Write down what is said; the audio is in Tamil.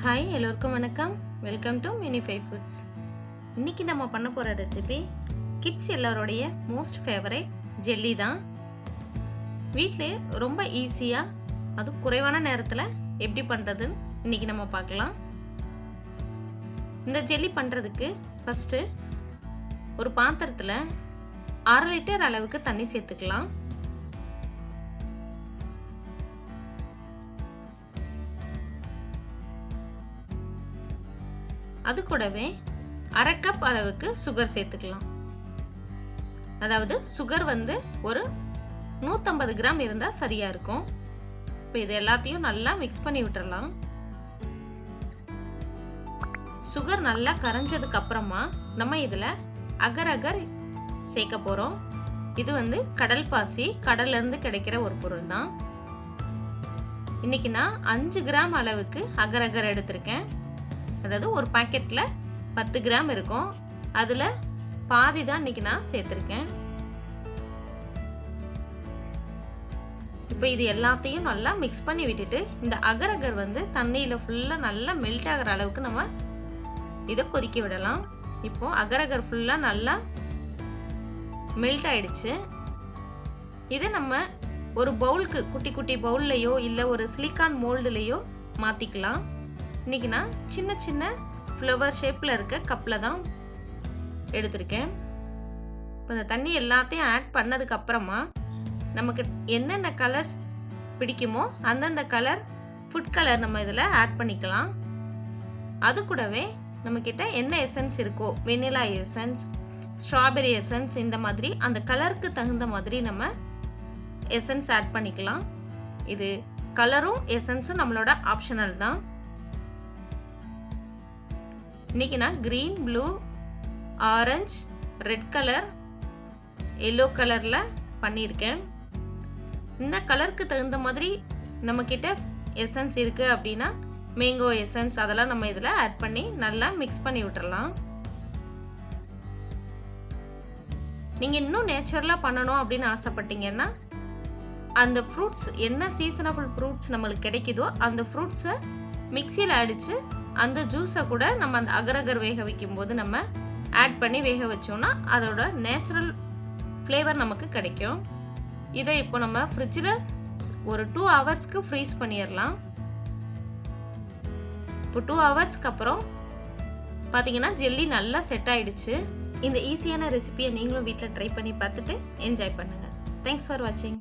ஹாய் எல்லோருக்கும் வணக்கம். Welcome to Minify foods. இன்னைக்கு நம்ம பண்ண போகிற ரெசிபி கிட்ஸ் எல்லாரோடைய மோஸ்ட் ஃபேவரட் ஜெல்லி தான். வீட்டிலே ரொம்ப ஈஸியாக அது குறைவான நேரத்தில் எப்படி பண்ணுறதுன்னு இன்னைக்கு நம்ம பார்க்கலாம். இந்த ஜெல்லி பண்ணுறதுக்கு ஃபஸ்ட்டு ஒரு பாத்திரத்தில் 1/2 லிட்டர் அளவுக்கு தண்ணி சேர்த்துக்கலாம். அது கூடவே 1/2 கப் அளவுக்கு சுகர் சேர்த்துக்கலாம். அதாவது சுகர் ஒரு 150 கிராம் இருந்தா சரியா இருக்கும். இப்போ இது எல்லாத்தையும் நல்லா மிக்ஸ் பண்ணி விட்டுறலாம். சுகர் நல்லா கரைஞ்சதுக்கு அப்புறமா நம்ம இதுல அகர் அகர் சேர்க்க போறோம். இது கடல் பாசி, கடல்ல இருந்து கிடைக்கிற ஒரு பொருள் தான். இன்னைக்கு நான் 5 கிராம் அளவுக்கு அகர் அகர் எடுத்திருக்கேன். அதாவது ஒரு பாக்கெட்ல 10 கிராம் இருக்கும். அதுல பாதி தான் இன்னைக்கு நான் சேர்த்திருக்கேன். இப்போ இது எல்லாத்தையும் நல்லா மிக்ஸ் பண்ணி விட்டுட்டு இந்த அகர் அகர் தண்ணியில ஃபுல்லா நல்லா மெல்ட் ஆகிற அளவுக்கு நம்ம இதை கொதிக்க விடலாம். இப்போ அகர் அகர் ஃபுல்லா நல்லா மெல்ட் ஆயிடுச்சு. இதை நம்ம ஒரு பவுலுக்கு குட்டி குட்டி பவுல்லையோ இல்ல ஒரு சிலிக்கான் மோல்டுலயோ மாத்திக்கலாம். இன்னைக்கு நான் சின்ன சின்ன ஃப்ளவர் ஷேப்ல இருக்க கப்ல தான் எடுத்திருக்கேன். இப்போ இந்த தண்ணி எல்லாத்தையும் ஆட் பண்ணதுக்கு அப்புறமா நமக்கு என்னென்ன கலர்ஸ் பிடிக்குமோ அந்தந்த கலர் ஃபுட் கலர் நம்ம இதில் ஆட் பண்ணிக்கலாம். அது கூடவே நம்ம கிட்ட என்ன எசன்ஸ் இருக்கோ, வெனிலா எசன்ஸ், ஸ்ட்ராபெரி எசன்ஸ், இந்த மாதிரி அந்த கலருக்கு தகுந்த மாதிரி நம்ம எசன்ஸ் ஆட் பண்ணிக்கலாம். இது கலரும் எசன்ஸும் நம்மளோட ஆப்ஷனல் தான். இன்னைக்கு நான் green, blue, orange, red colour, yellow கலர்ல பண்ணியிருக்கேன். இந்த கலருக்கு தகுந்த மாதிரி நம்ம கிட்ட எசன்ஸ் இருக்கு அப்படின்னா மேங்கோ எசன்ஸ் அதெல்லாம் நம்ம இதுல ஆட் பண்ணி நல்லா மிக்ஸ் பண்ணி விட்டுறலாம். நீங்க இன்னும் நேச்சுரலா பண்ணணும் அப்படின்னு ஆசைப்பட்டீங்கன்னா அந்த ஃப்ரூட்ஸ் என்ன சீசனபிள் ஃப்ரூட்ஸ் நம்மளுக்கு கிடைக்குதோ அந்த ஃப்ரூட்ஸை மிக்சியில் அடிச்சு அந்த ஜூஸை கூட நம்ம அந்த அகர் அகர் வேக வைக்கும் போது நம்ம ஆட் பண்ணி வேக வச்சோம்னா அதோட நேச்சுரல் ஃப்ளேவர் நமக்கு கிடைக்கும். இதை இப்போ நம்ம ஃப்ரிட்ஜில் ஒரு 2 ஹவர்ஸ்க்கு ஃப்ரீஸ் பண்ணிடலாம். இப்போ 2 ஹவர்ஸ்க்கு அப்புறம் பார்த்தீங்கன்னா ஜெல்லி நல்லா செட் ஆயிடுச்சு. இந்த ஈஸியான ரெசிபியை நீங்களும் வீட்டில் ட்ரை பண்ணி பார்த்துட்டு என்ஜாய் பண்ணுங்க. தேங்க்ஸ் ஃபார் வாட்சிங்.